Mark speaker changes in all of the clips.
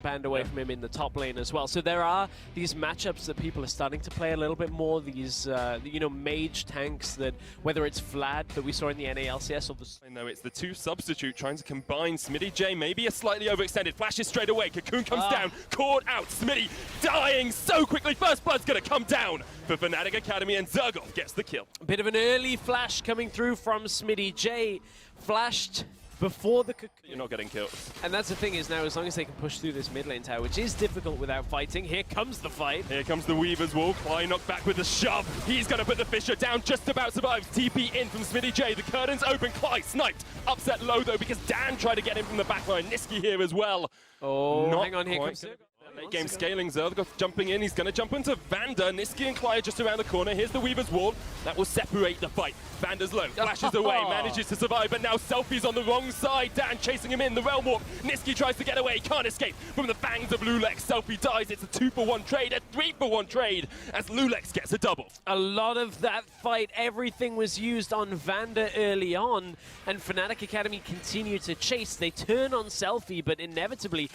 Speaker 1: banned away from him in the top lane as well. So there are these matchups that people are starting to play a little bit more. These, you know, mage tanks that, whether it's Vlad that we saw in the NALCS or the...
Speaker 2: No, it's the two substitute trying to combine. Smitty J maybe a slightly overextended. Flashes straight away. Cocoon comes down. Caught out. Smitty dying so quickly. First blood's going to come down for Fnatic Academy, and Zergov gets the kill.
Speaker 1: A bit of an early flash coming through from Smitty J. Flashed before the Cocoon.
Speaker 2: You're not getting killed.
Speaker 1: And that's the thing is now, as long as they can push through this mid lane tower, which is difficult without fighting. Here comes the fight.
Speaker 2: Here comes the Weaver's Wall. Cly knocked back with a shove. He's going to put the Fisher down, just about survives. TP in from Smitty J. The curtains open. Cly sniped. Upset low though because Dan tried to get him from the backline. Niski here as well.
Speaker 1: Oh,
Speaker 2: not
Speaker 1: hang on, here comes
Speaker 2: late game scaling. Zergov jumping in. He's going to jump into Vander. Niski and Cly are just around the corner. Here's the Weaver's Wall. That will separate the fight. Vander's low. Flashes away. Manages to survive. But now Selfie's on the wrong side. Dan chasing him in. The Realm Warp. Niski tries to get away. Can't escape from the fangs of Lulex. Selfie dies. It's a 2-for-1 trade. A 3-for-1 trade as Lulex gets a double.
Speaker 1: A lot of that fight, everything was used on Vander early on. And Fnatic Academy continue to chase. They turn on Selfie, but inevitably...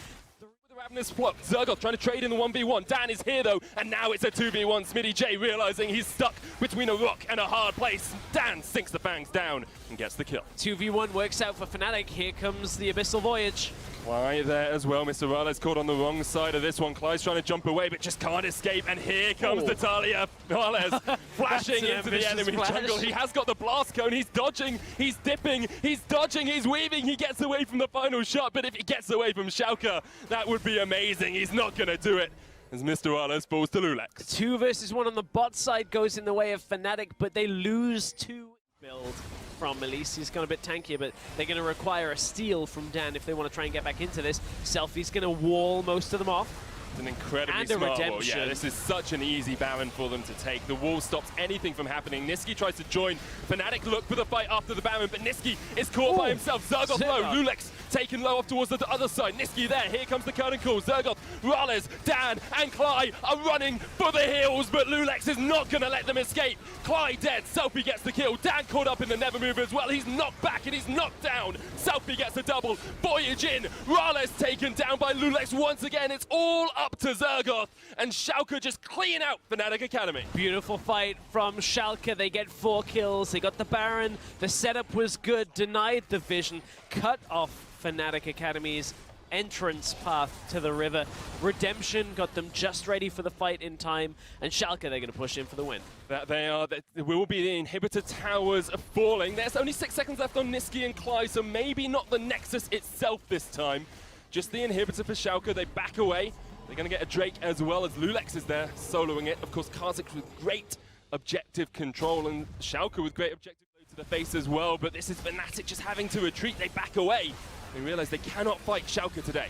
Speaker 2: Ravenous flop. Zergov trying to trade in the 1v1. Dan is here though, and now it's a 2v1. Smitty J realizing he's stuck between a rock and a hard place. Dan sinks the fangs down and gets the kill.
Speaker 1: 2v1 works out for Fnatic. Here comes the Abyssal Voyage.
Speaker 2: Cly there as well. Mr. Rale's caught on the wrong side of this one. Cly's trying to jump away, but just can't escape. And here comes Natalia Rales flashing into the enemy jungle. He has got the blast cone. He's dodging. He's dipping. He's dodging. He's weaving. He gets away from the final shot. But if he gets away from Schalke, that would be amazing. He's not going to do it as Mr. Rales falls to Lulex.
Speaker 1: 2 versus 1 on the bot side goes in the way of Fnatic, but they lose 2 build from Elise. He's gone a bit tankier, but they're going to require a steal from Dan if they want to try and get back into this. Selfie's going to wall most of them off.
Speaker 2: It's an incredibly smart wall. Yeah, this is such an easy Baron for them to take. The wall stops anything from happening. Niski tries to join. Fnatic look for the fight after the Baron, but Niski is caught by himself. Zergov low. Lulex taken low off towards the other side. Niski there. Here comes the curtain call. Zergov, Rales, Dan, and Cly are running for the hills, but Lulex is not going to let them escape. Cly dead. Selfie gets the kill. Dan caught up in the Never Mover as well. He's knocked back and he's knocked down. Selfie gets a double. Voyage in. Rales taken down by Lulex once again. It's all up to Zergov, and Schalke just clean out Fnatic Academy.
Speaker 1: Beautiful fight from Schalke. They get 4 kills. They got the Baron. The setup was good. Denied the vision. Cut off Fnatic Academy's entrance path to the river. Redemption got them just ready for the fight in time, and Schalke, they're going to push in for the win.
Speaker 2: That they are. There will be the inhibitor towers falling. There's only 6 seconds left on Niski and Cly, so maybe not the Nexus itself this time. Just the inhibitor for Schalke. They back away. They're going to get a Drake as well as Lulex is there, soloing it. Of course, Karzik with great objective control, and Schalke with great objective load to the face as well. But this is Fnatic just having to retreat. They back away. They realize they cannot fight Schalke today.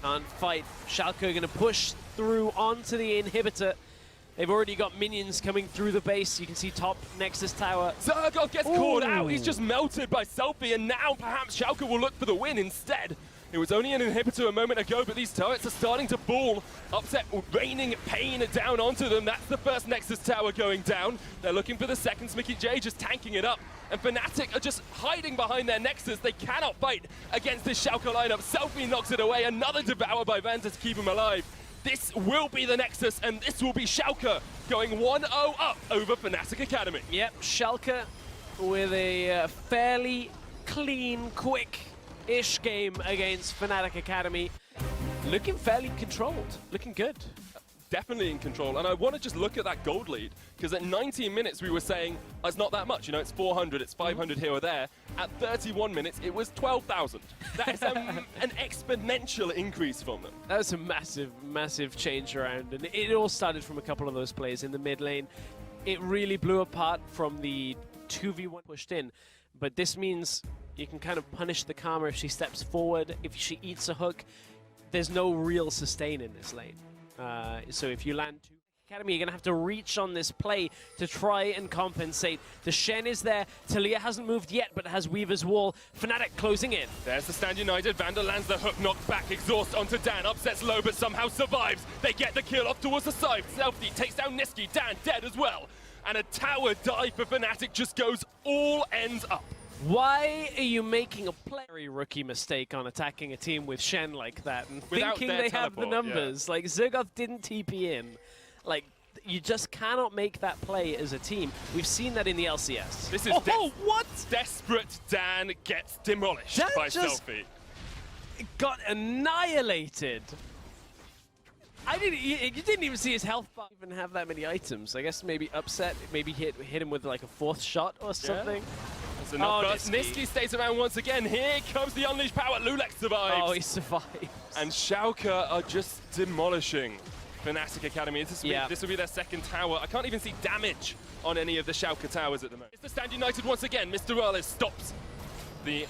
Speaker 1: Can't fight. Schalke are going to push through onto the inhibitor. They've already got minions coming through the base. You can see top Nexus tower.
Speaker 2: Zergov gets caught out. He's just melted by Selfie, and now perhaps Schalke will look for the win instead. It was only an inhibitor a moment ago, but these turrets are starting to fall. Upset, raining pain down onto them. That's the first Nexus tower going down. They're looking for the second. Smitty J just tanking it up. And Fnatic are just hiding behind their Nexus. They cannot fight against this Schalke lineup. Selfie knocks it away. Another devour by Vanta to keep him alive. This will be the Nexus, and this will be Schalke going 1-0 up over Fnatic Academy.
Speaker 1: Yep, Schalke with a fairly clean, quick-ish game against Fnatic Academy. Looking fairly controlled, looking good.
Speaker 2: Definitely in control, and I want to just look at that gold lead, because at 19 minutes we were saying, oh, it's not that much, you know, it's 400, it's 500 here or there. At 31 minutes, it was 12,000. That is an exponential increase from them.
Speaker 1: That was a massive, massive change around, and it all started from a couple of those plays in the mid lane. It really blew apart from the 2v1 pushed in, but this means you can kind of punish the Karma if she steps forward, if she eats a hook. There's no real sustain in this lane. So if you land to Academy, you're going to have to reach on this play to try and compensate. The Shen is there. Talia hasn't moved yet, but has Weaver's Wall. Fnatic closing in.
Speaker 2: There's the stand united. Vander lands the hook, knocked back, exhaust onto Dan. Upsets low, but somehow survives. They get the kill off towards the side. Selfie takes down Niski. Dan dead as well. And a tower dive for Fnatic just goes all ends up.
Speaker 1: Why are you making a very rookie mistake on attacking a team with Shen like that and
Speaker 2: Without
Speaker 1: thinking they have the
Speaker 2: teleport,
Speaker 1: numbers? Like, Zergoth didn't TP in. Like, you just cannot make that play as a team. We've seen that in the LCS.
Speaker 2: This is
Speaker 1: what?
Speaker 2: Desperate Dan gets demolished
Speaker 1: Dan
Speaker 2: by
Speaker 1: just
Speaker 2: Selfie.
Speaker 1: Got annihilated. You didn't even see his health bar even have that many items. I guess maybe upset, maybe hit him with like a 4th shot or something.
Speaker 2: That's enough burst. Niski stays around once again. Here comes the unleashed power. Lulex survives.
Speaker 1: Oh, he survives.
Speaker 2: And Schalke are just demolishing Fnatic Academy. This will be their 2nd tower. I can't even see damage on any of the Schalke towers at the moment. It's the Stand United once again. Mr. Morales stops the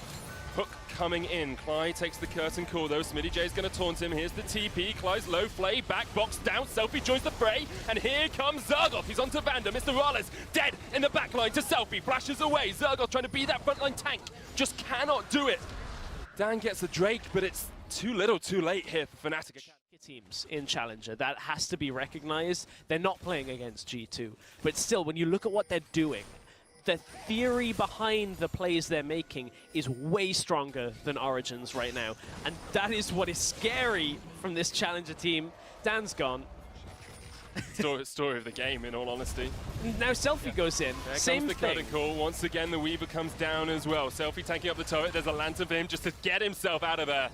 Speaker 2: hook coming in. Clyde takes the curtain call though. Smitty J is going to taunt him. Here's the TP. Clyde's low flay, back box down. Selfie joins the fray. And here comes Zergoth. He's onto Vander. Mr. Morales dead in the backline to Selfie. Flashes away. Zergoth trying to be that frontline tank. Just cannot do it. Dan gets a Drake, but it's too little too late here for Fnatic Academy.
Speaker 1: Teams in Challenger, that has to be recognized. They're not playing against G2, but still, when you look at what they're doing, the theory behind the plays they're making is way stronger than Origin's right now, and that is what is scary from this Challenger team. Dan's gone.
Speaker 2: Story of the game, in all honesty.
Speaker 1: Now Selfie goes in.
Speaker 2: There
Speaker 1: Same
Speaker 2: comes the
Speaker 1: thing.
Speaker 2: curtain call. Once again, the Weaver comes down as well. Selfie tanking up the turret. There's a lantern for him just to get himself out of there.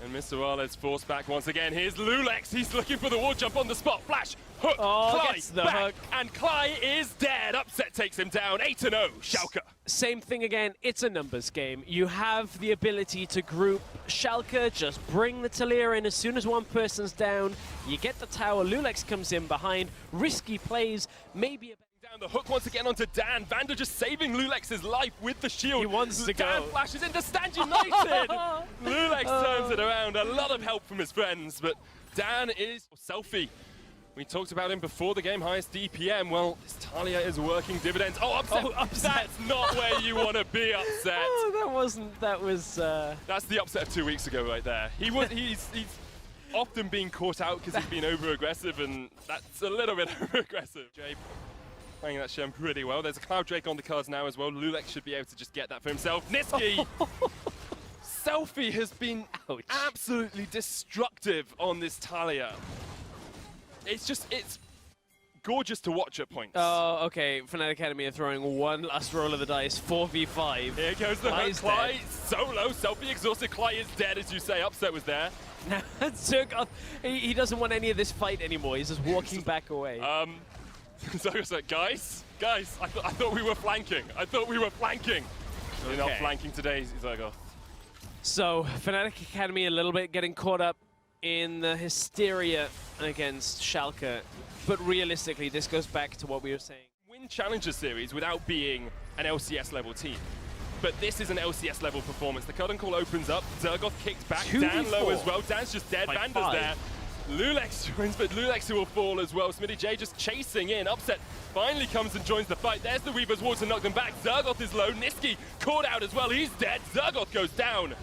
Speaker 2: And Mr. Morales forced back once again. Here's Lulex. He's looking for the wall jump on the spot. Flash, hook, Cly, back, hook. And Cly is dead. Upset takes him down. 8-0, Schalke.
Speaker 1: Same thing again. It's a numbers game. You have the ability to group Schalke, just bring the Talir in as soon as one person's down. You get the tower. Lulex comes in behind. Risky plays. Maybe a
Speaker 2: down the hook once again onto Dan. Vander just saving Lulex's life with the shield.
Speaker 1: He wants to
Speaker 2: Dan
Speaker 1: go.
Speaker 2: Flashes into Stand United. Lulex turns it around. A lot of help from his friends, but Dan is Selfie. We talked about him before the game, highest DPM. Well, this Talia is working dividends. Oh, Upset.
Speaker 1: Oh, Upset.
Speaker 2: That's not where you want to be, Upset.
Speaker 1: Oh, that wasn't, that was...
Speaker 2: That's the Upset of 2 weeks ago right there. He's often being caught out because he's been over-aggressive, and that's a little bit over-aggressive. Jay playing that Shen pretty well. There's a Cloud Drake on the cards now as well. Lulex should be able to just get that for himself. Niski! Selfie has been absolutely destructive on this Talia. It's gorgeous to watch at points.
Speaker 1: Oh, okay. Fnatic Academy are throwing one last roll of the dice, 4v5.
Speaker 2: Here goes the hook. Cly solo. Selfie exhausted. Cly is dead, as you say. Upset was there.
Speaker 1: Now, Zergoth, he doesn't want any of this fight anymore. He's just walking back away.
Speaker 2: So I was like, guys, I thought we were flanking. We're not flanking today, Zergoth.
Speaker 1: So, Fnatic Academy a little bit getting caught up in the hysteria against Schalke. But realistically, this goes back to what we were saying.
Speaker 2: Win Challenger Series without being an LCS level team. But this is an LCS level performance. The curtain call opens up. Zergoth kicked back. Dan low as well. Dan's just dead. Vander's there. Lulex joins, but Lulex will fall as well. Smitty J just chasing in. Upset finally comes and joins the fight. There's the Weaver's wall to knock them back. Zergoth is low. Niski caught out as well. He's dead. Zergoth goes down.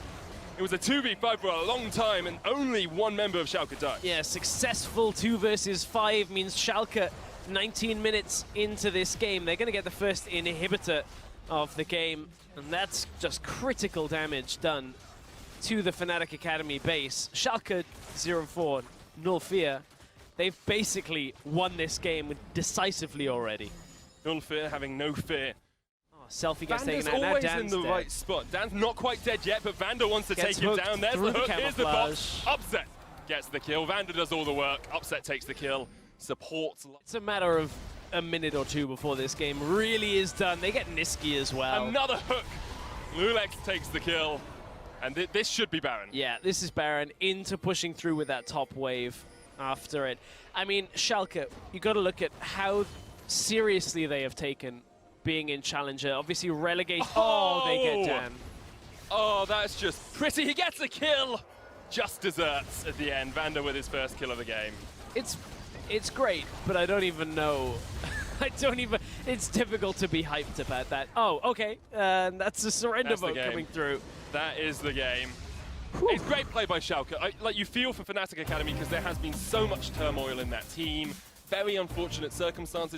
Speaker 2: It was a 2v5 for a long time, and only one member of Schalke died.
Speaker 1: Yeah, successful 2 versus 5 means Schalke 19 minutes into this game. They're going to get the first inhibitor of the game, and that's just critical damage done to the Fnatic Academy base. Schalke 04, Null Fear, they've basically won this game decisively already.
Speaker 2: Null Fear having no fear.
Speaker 1: Selfie gets
Speaker 2: Vander's
Speaker 1: taken out.
Speaker 2: always
Speaker 1: Now Dan's
Speaker 2: in the
Speaker 1: dead.
Speaker 2: right spot. Dan's not quite dead yet, but Vander wants to take him down. There's the hook, here's the box. Upset gets the kill. Vander does all the work. Upset takes the kill. Supports.
Speaker 1: It's a matter of a minute or two before this game really is done. They get Niski as well.
Speaker 2: Another hook. Lulex takes the kill. And this should be Baron.
Speaker 1: Yeah, this is Baron into pushing through with that top wave after it. I mean, Schalke, you got to look at how seriously they have taken being in Challenger. Obviously relegate. Oh, they get Dan.
Speaker 2: Oh, that's just pretty. He gets a kill. Just desserts at the end. Vander with his first kill of the game.
Speaker 1: It's great, but I don't even know. It's difficult to be hyped about that. Oh, okay. That's a surrender vote coming through.
Speaker 2: That is the game.
Speaker 1: Whew.
Speaker 2: It's great play by Schalke. Like, you feel for Fnatic Academy because there has been so much turmoil in that team. Very unfortunate circumstances.